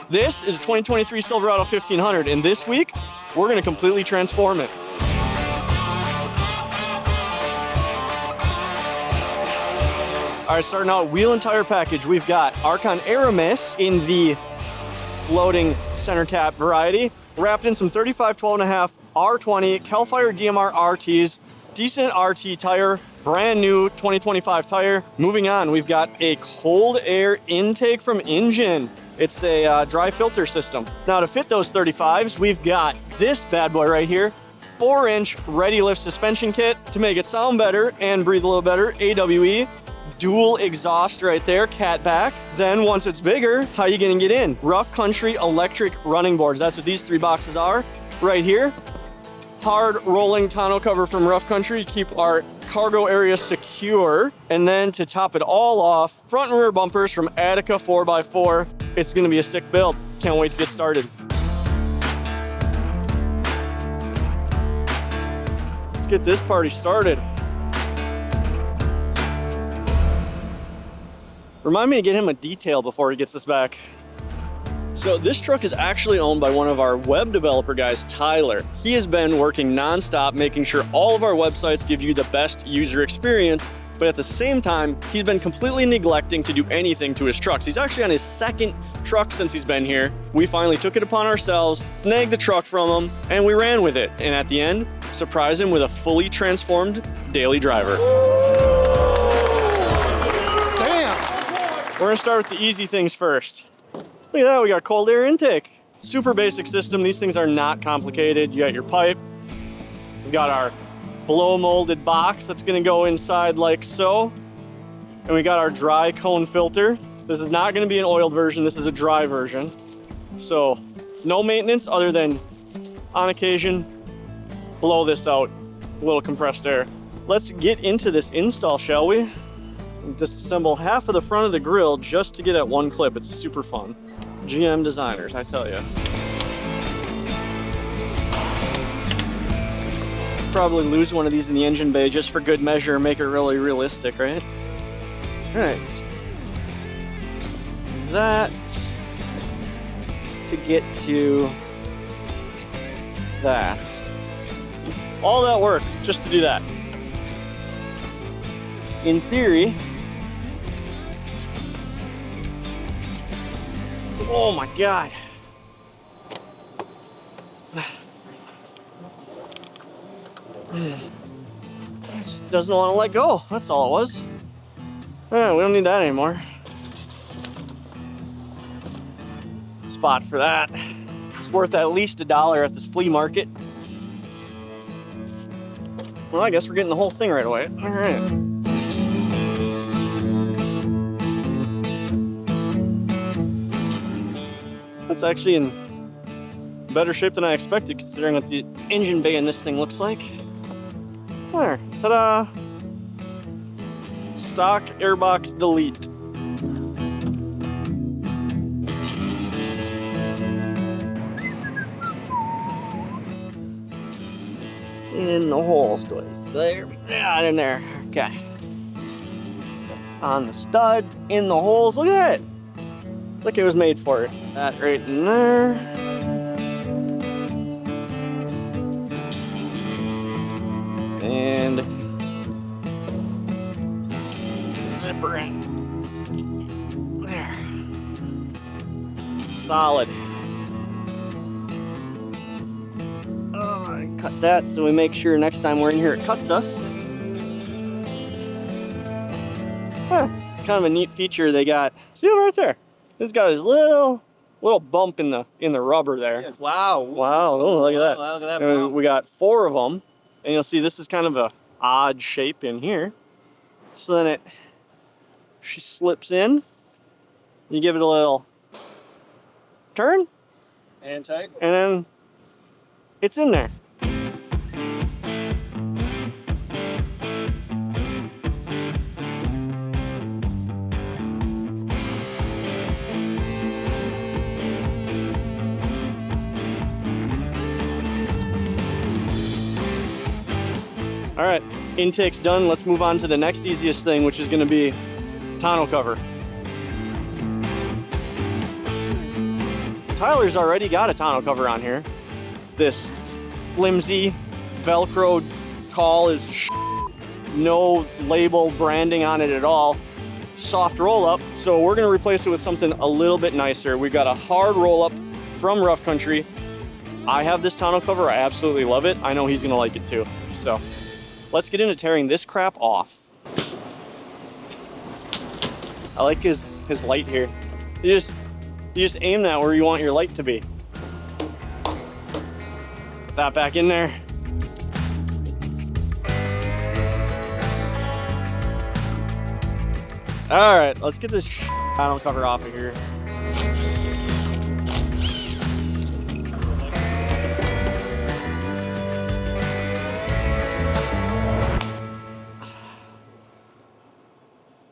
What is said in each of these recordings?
This is a 2023 Silverado 1500, and this week, we're gonna completely transform it. All right, starting out, wheel and tire package, we've got Archon Aramis in the floating center cap variety, wrapped in some 35 12.5 R20 Cal Fire DMR RTs, decent RT tire, brand new 2025 tire. Moving on, we've got a cold air intake from Engine. It's a dry filter system. Now to fit those 35s, we've got this bad boy right here, 4-inch Ready Lift suspension kit to make it sound better and breathe a little better, AWE. Dual exhaust right there, cat back. Then once it's bigger, how you gonna get in? Rough Country electric running boards. That's what these 3 boxes are right here. Hard rolling tonneau cover from Rough Country, keep our cargo area secure. And then to top it all off, front and rear bumpers from Attica 4x4. It's gonna be a sick build. Can't wait to get started. Let's get this party started. Remind me to get him a detail before he gets this back. So this truck is actually owned by one of our web developer guys, Tyler. He has been working nonstop, making sure all of our websites give you the best user experience, but at the same time, he's been completely neglecting to do anything to his trucks. He's actually on his 2nd truck since he's been here. We finally took it upon ourselves, snagged the truck from him, and we ran with it. And at the end, surprised him with a fully transformed daily driver. We're gonna start with the easy things first. Look at that, we got cold air intake. Super basic system, these things are not complicated. You got your pipe, we got our blow molded box that's gonna go inside like so. And we got our dry cone filter. This is not gonna be an oiled version, this is a dry version. So no maintenance other than on occasion, blow this out, a little compressed air. Let's get into this install, shall we? Disassemble half of the front of the grill just to get at one clip. It's super fun. GM designers, I tell you. Probably lose one of these in the engine bay just for good measure, make it really realistic, right? All right. That to get to that. All that work just to do that. In theory, oh my God. It just doesn't want to let go. That's all it was. All right, we don't need that anymore. Spot for that. It's worth at least $1 at this flea market. Well, I guess we're getting the whole thing right away. All right. That's actually in better shape than I expected, considering what the engine bay in this thing looks like. There, ta-da! Stock airbox delete. In the holes, guys. There, yeah, in there. Okay. On the stud, in the holes. Look at that. Like it was made for it. That right in there. And zipper in. There. Solid. Cut that so we make sure next time we're in here it cuts us. Kind of a neat feature they got. See it right there? It's got his little bump in the rubber there. Wow. Wow, oh, look at that. Wow, look at that bump. We got 4 of them. And you'll see this is kind of a odd shape in here. So then she slips in. You give it a little turn. And tight. And then it's in there. All right, intake's done. Let's move on to the next easiest thing, which is gonna be tonneau cover. Tyler's already got a tonneau cover on here. This flimsy Velcro tall as no label branding on it at all. Soft roll up. So we're gonna replace it with something a little bit nicer. We've got a hard roll up from Rough Country. I have this tonneau cover, I absolutely love it. I know he's gonna like it too. So let's get into tearing this crap off. I like his light here. You just aim that where you want your light to be. Put that back in there. All right, let's get this tonneau cover off of here.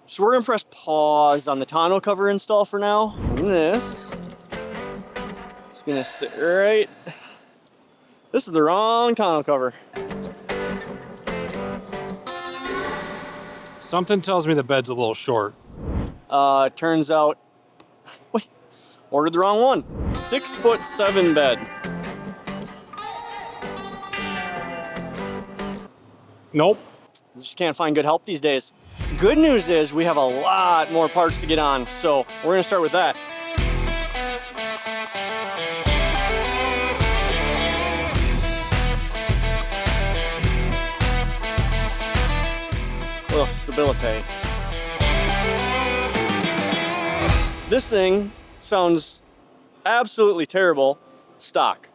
So we're gonna press pause on the tonneau cover install for now. And this is gonna sit right. This is the wrong tonneau cover. Something tells me the bed's a little short. Turns out, wait, ordered the wrong one. 6'7" bed. Nope. Just can't find good help these days. Good news is we have a lot more parts to get on, so we're gonna start with that. Ugh, stability. This thing sounds absolutely terrible stock.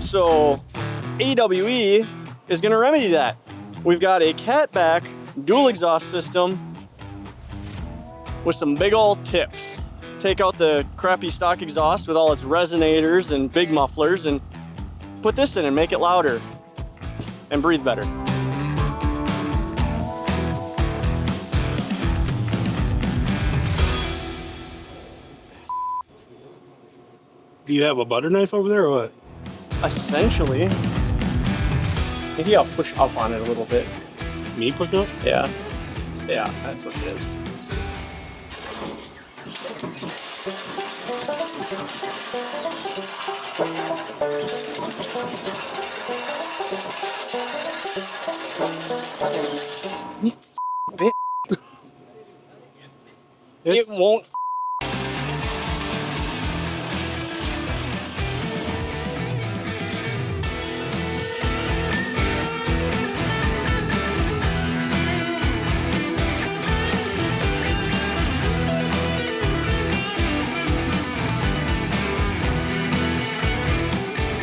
So AWE is gonna remedy that. We've got a catback dual exhaust system with some big old tips. Take out the crappy stock exhaust with all its resonators and big mufflers and put this in and make it louder and breathe better. Do you have a butter knife over there or what? Essentially. Maybe I'll push up on it a little bit. Me pushing up? Yeah. Yeah, that's what it is. You bitch. It won't.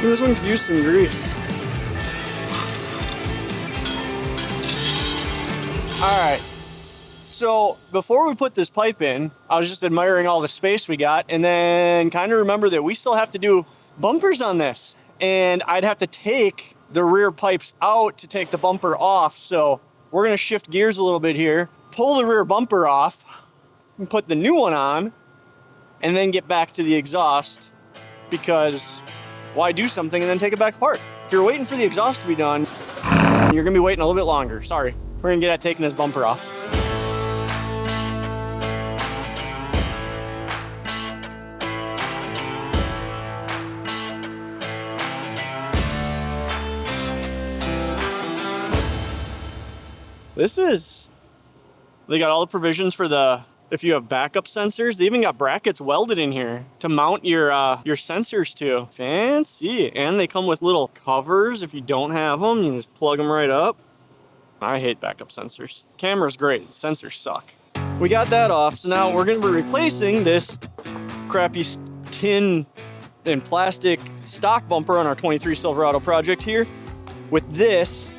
This one could use some grease. All right, so before we put this pipe in, I was just admiring all the space we got and then kind of remember that we still have to do bumpers on this. And I'd have to take the rear pipes out to take the bumper off. So we're gonna shift gears a little bit here, pull the rear bumper off and put the new one on and then get back to the exhaust because why do something and then take it back apart? If you're waiting for the exhaust to be done, you're gonna be waiting a little bit longer. Sorry. We're gonna get at taking this bumper off. They got all the provisions for if you have backup sensors. They even got brackets welded in here to mount your sensors to. Fancy. And they come with little covers. If you don't have them, you just plug them right up. I hate backup sensors. Camera's great, sensors suck. We got that off, so now we're gonna be replacing this crappy tin and plastic stock bumper on our 23 Silverado project here with this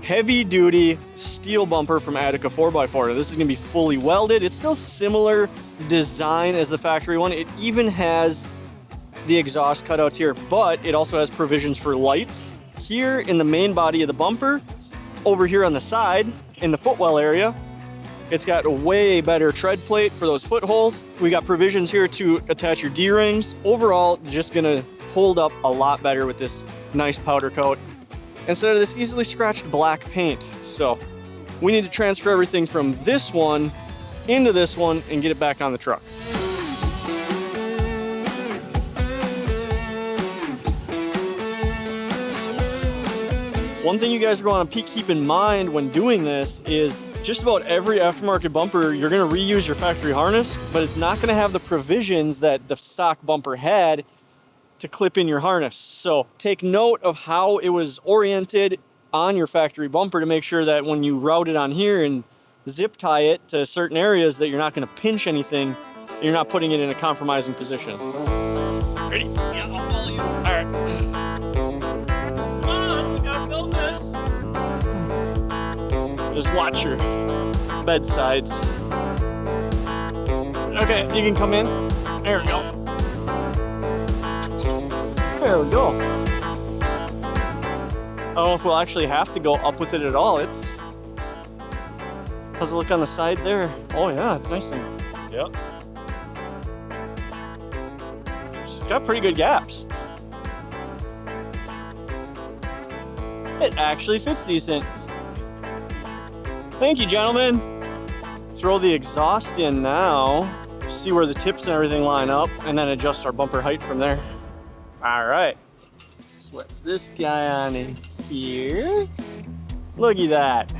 heavy-duty steel bumper from Attica 4x4. This is gonna be fully welded. It's still similar design as the factory one. It even has the exhaust cutouts here, but it also has provisions for lights here in the main body of the bumper. Over here on the side, in the footwell area, it's got a way better tread plate for those footholes. We got provisions here to attach your D-rings. Overall, just gonna hold up a lot better with this nice powder coat instead of this easily scratched black paint. So we need to transfer everything from this one into this one and get it back on the truck. One thing you guys are going to keep in mind when doing this is just about every aftermarket bumper, you're going to reuse your factory harness, but it's not going to have the provisions that the stock bumper had to clip in your harness. So take note of how it was oriented on your factory bumper to make sure that when you route it on here and zip tie it to certain areas that you're not going to pinch anything, you're not putting it in a compromising position. Ready? Yeah, I'll follow you. All right. Just watch your bedsides. Okay, you can come in. There we go. There we go. I don't know if we'll actually have to go up with it at all. How's it look on the side there? Oh yeah, it's nice and, Yep. it's got pretty good gaps. It actually fits decent. Thank you, gentlemen. Throw the exhaust in now, see where the tips and everything line up, and then adjust our bumper height from there. All right, slip this guy on in here. Look at that.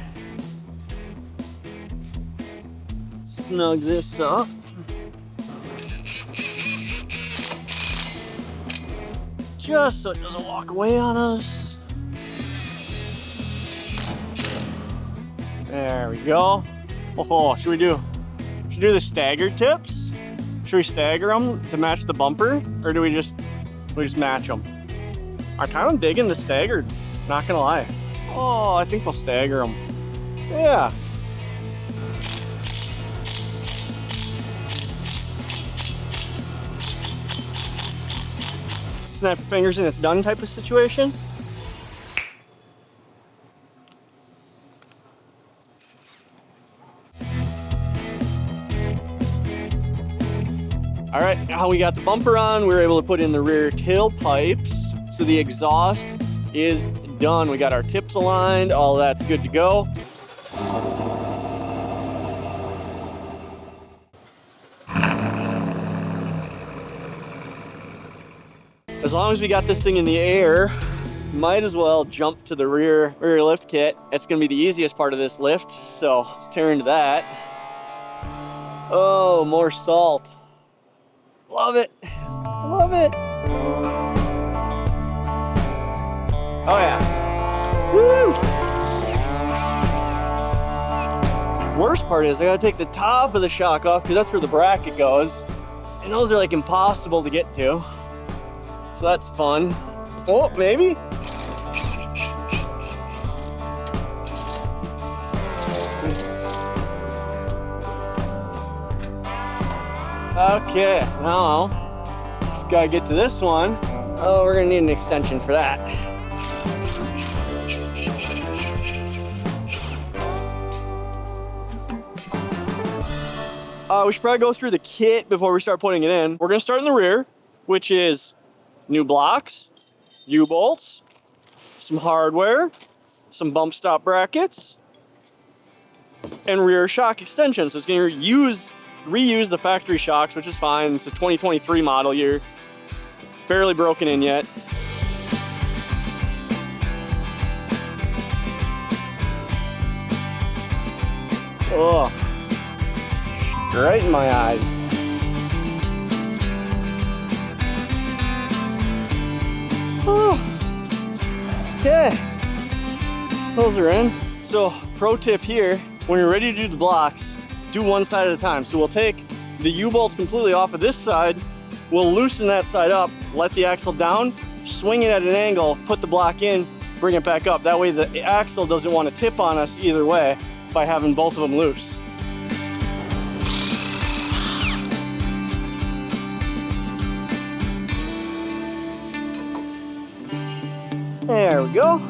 Snug this up. Just so it doesn't walk away on us. There we go. Oh, should we do the staggered tips? Should we stagger them to match the bumper, or do we just match them? I'm kind of digging the staggered, not gonna lie. Oh, I think we'll stagger them. Yeah. Snap your fingers and it's done type of situation. All right, now we got the bumper on, we were able to put in the rear tailpipes. So the exhaust is done. We got our tips aligned, all that's good to go. As long as we got this thing in the air, might as well jump to the rear lift kit. It's gonna be the easiest part of this lift, so let's tear into that. Oh, more salt. Love it, love it. Oh yeah, woo! Worst part is I gotta take the top of the shock off because that's where the bracket goes. And those are like impossible to get to. So that's fun. Oh, maybe? Okay, now, just gotta get to this one. Oh, we're gonna need an extension for that. We should probably go through the kit before we start putting it in. We're gonna start in the rear, which is new blocks, U-bolts, some hardware, some bump stop brackets, and rear shock extensions. So it's gonna reuse the factory shocks, which is fine. It's a 2023 model year. Barely broken in yet. Oh, right in my eyes. Oh, okay, those are in. So pro tip here, when you're ready to do the blocks, do one side at a time. So we'll take the U-bolts completely off of this side, we'll loosen that side up, let the axle down, swing it at an angle, put the block in, bring it back up. That way the axle doesn't want to tip on us either way by having both of them loose. There we go.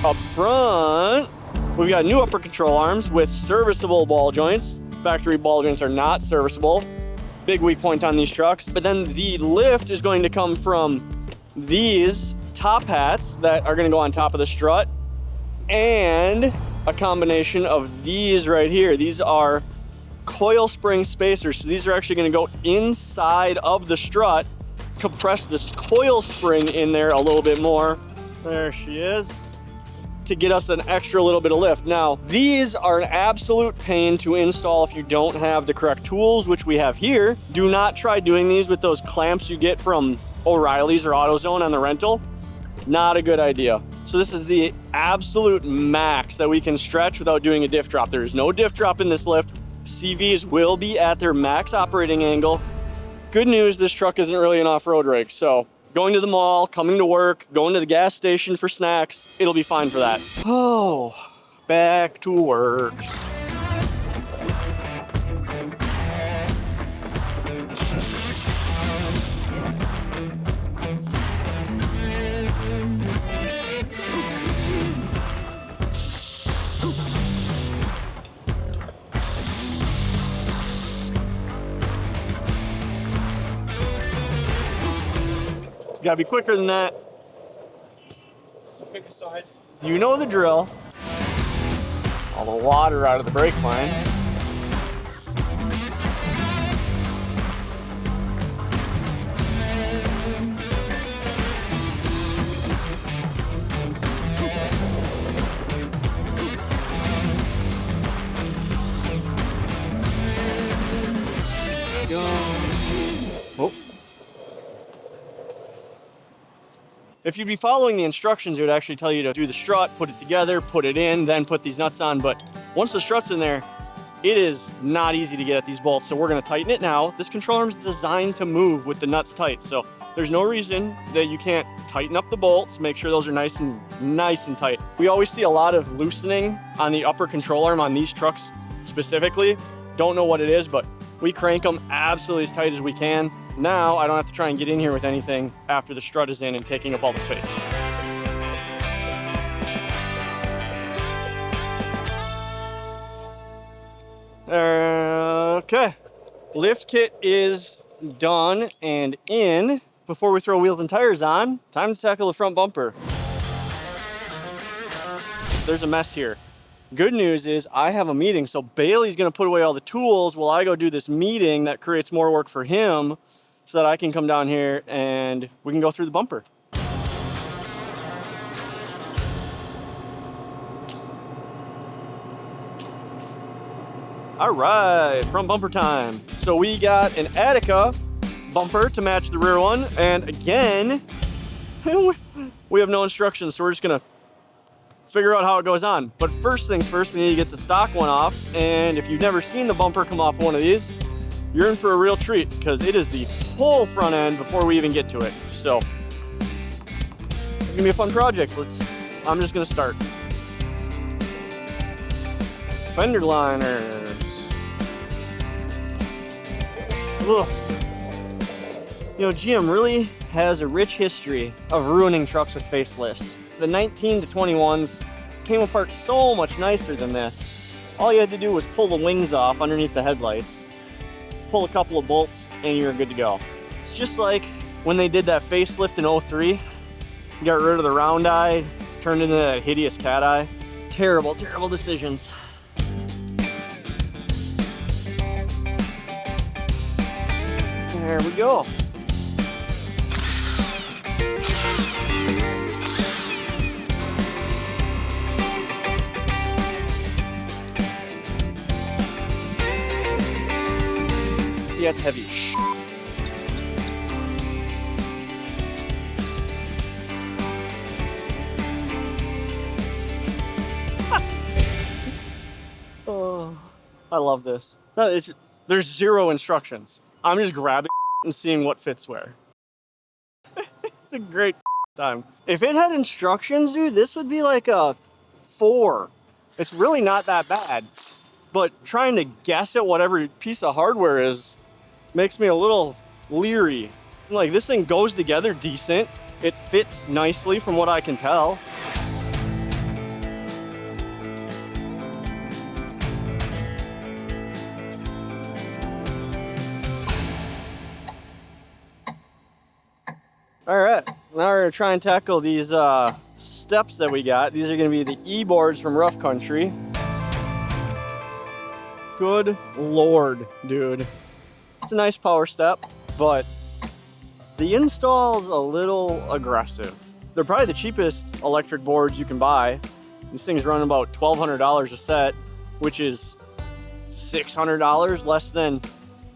Up front, we've got new upper control arms with serviceable ball joints. Factory ball joints are not serviceable. Big weak point on these trucks. But then the lift is going to come from these top hats that are going to go on top of the strut, and a combination of these right here. These are coil spring spacers. So these are actually going to go inside of the strut, compress this coil spring in there a little bit more. There she is, to get us an extra little bit of lift. Now, these are an absolute pain to install if you don't have the correct tools, which we have here. Do not try doing these with those clamps you get from O'Reilly's or AutoZone on the rental. Not a good idea. So this is the absolute max that we can stretch without doing a diff drop. There is no diff drop in this lift. CVs will be at their max operating angle. Good news, this truck isn't really an off-road rig, so going to the mall, coming to work, going to the gas station for snacks, it'll be fine for that. Oh, back to work. Gotta be quicker than that. Pick a side. You know the drill. All the water out of the brake line. Oh. If you'd be following the instructions, it would actually tell you to do the strut, put it together, put it in, then put these nuts on. But once the strut's in there, it is not easy to get at these bolts. So we're gonna tighten it now. This control arm is designed to move with the nuts tight. So there's no reason that you can't tighten up the bolts, make sure those are nice and tight. We always see a lot of loosening on the upper control arm on these trucks specifically. Don't know what it is, but we crank them absolutely as tight as we can. Now I don't have to try and get in here with anything after the strut is in and taking up all the space. Okay, lift kit is done and in. Before we throw wheels and tires on, time to tackle the front bumper. There's a mess here. Good news is I have a meeting, so Bailey's gonna put away all the tools while I go do this meeting that creates more work for him, so that I can come down here and we can go through the bumper. All right, front bumper time. So we got an Attica bumper to match the rear one, and again, we have no instructions, so we're just gonna figure out how it goes on. But first things first, we need to get the stock one off, and if you've never seen the bumper come off one of these, you're in for a real treat, because it is the whole front end before we even get to it. So it's gonna be a fun project. I'm just gonna start. Fender liners. Ugh. You know, GM really has a rich history of ruining trucks with facelifts. The 19 to 21s came apart so much nicer than this. All you had to do was pull the wings off underneath the headlights, pull a couple of bolts, and you're good to go. It's just like when they did that facelift in 03, got rid of the round eye, turned into that hideous cat eye. Terrible, terrible decisions. There we go. Yeah, it's heavy. Oh, I love this. No, there's zero instructions. I'm just grabbing and seeing what fits where. It's a great time. If it had instructions, dude, this would be like a 4. It's really not that bad. But trying to guess at what every piece of hardware is makes me a little leery. Like, this thing goes together decent. It fits nicely from what I can tell. All right, now we're gonna try and tackle these steps that we got. These are gonna be the E-boards from Rough Country. Good Lord, dude. It's a nice power step, but the install's a little aggressive. They're probably the cheapest electric boards you can buy. These things run about $1,200 a set, which is $600 less than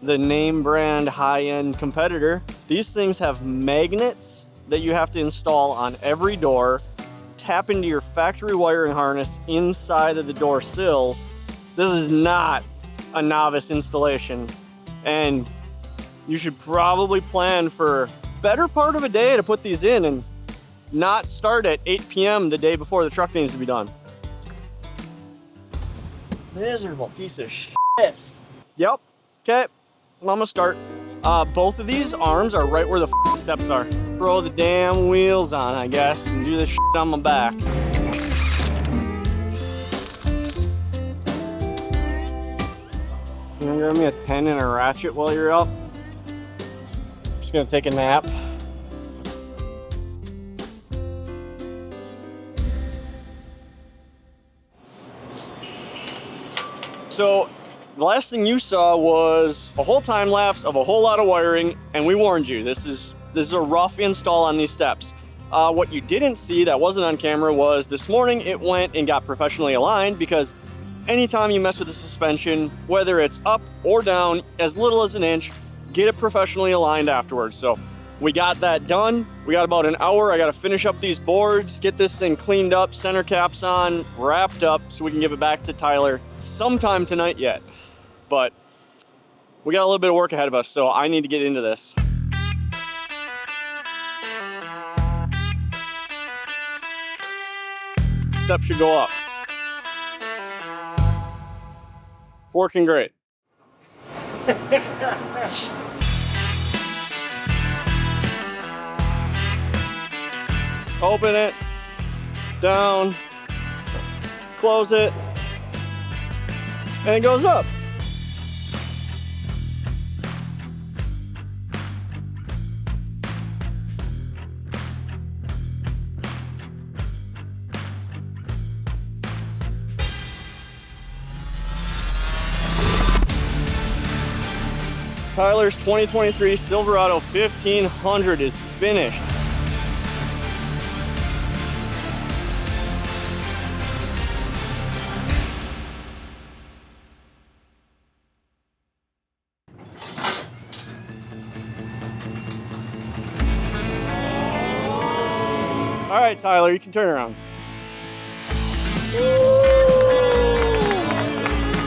the name brand high-end competitor. These things have magnets that you have to install on every door, tap into your factory wiring harness inside of the door sills. This is not a novice installation, and you should probably plan for better part of a day to put these in and not start at 8 p.m. the day before the truck needs to be done. Miserable piece of shit. Yep, okay, I'm gonna start. Both of these arms are right where the steps are. Throw the damn wheels on, I guess, and do this shit on my back. You gonna grab me a 10 and a ratchet while you're up? Just gonna take a nap. So the last thing you saw was a whole time lapse of a whole lot of wiring, and we warned you, this is a rough install on these steps. What you didn't see that wasn't on camera was this morning it went and got professionally aligned, because anytime you mess with the suspension, whether it's up or down, as little as an inch, get it professionally aligned afterwards. So we got that done. We got about an hour. I got to finish up these boards, get this thing cleaned up, center caps on, wrapped up, so we can give it back to Tyler sometime tonight yet. But we got a little bit of work ahead of us, so I need to get into this. Step should go up. Working great. Open it, down, close it, and it goes up. Tyler's 2023 Silverado 1500 is finished. All right, Tyler, you can turn around.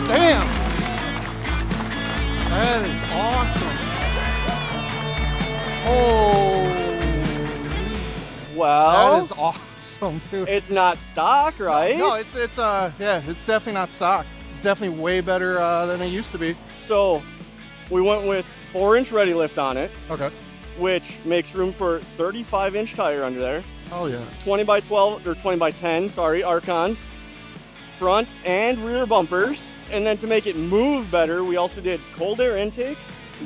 Damn! That is awesome. Oh. Well, That is awesome, dude. it's not stock, right? No, it's definitely not stock. It's definitely way better than it used to be. So we went with 4-inch ready lift on it, Okay. which makes room for 35-inch tire under there. Oh yeah. 20 by 12 or 20 by 10, sorry, Archons, front and rear bumpers. And then to make it move better, we also did cold air intake,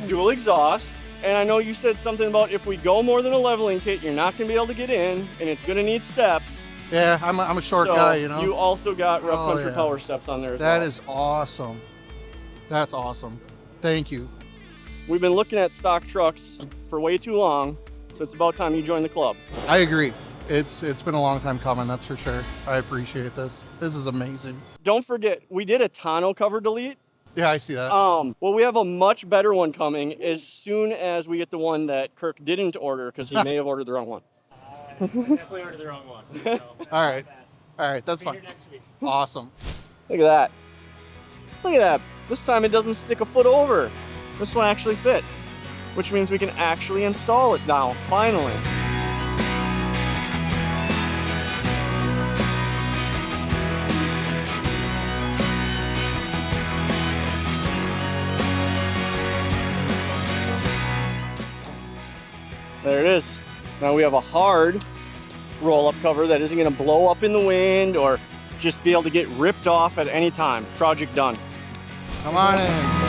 dual exhaust. And I know you said something about if we go more than a leveling kit, you're not gonna be able to get in and it's gonna need steps. Yeah, I'm a short So guy, you know. you also got Rough Oh, Country yeah. power steps on there as well. That is awesome. That's awesome. Thank you. We've been looking at stock trucks for way too long, so it's about time you join the club. I agree. It's been a long time coming, that's for sure. I appreciate this. This is amazing. Don't forget, we did a tonneau cover delete. Yeah, I see that. Well, we have a much better one coming as soon as we get the one that Kirk didn't order because he may have ordered the wrong one. Definitely ordered the wrong one. So, All right. All right, that's see fine. you next week. Awesome. Look at that. Look at that. This time it doesn't stick a foot over. This one actually fits, which means we can actually install it now, finally. There it is. Now we have a hard roll-up cover that isn't going to blow up in the wind or just be able to get ripped off at any time. Project done. Come on in.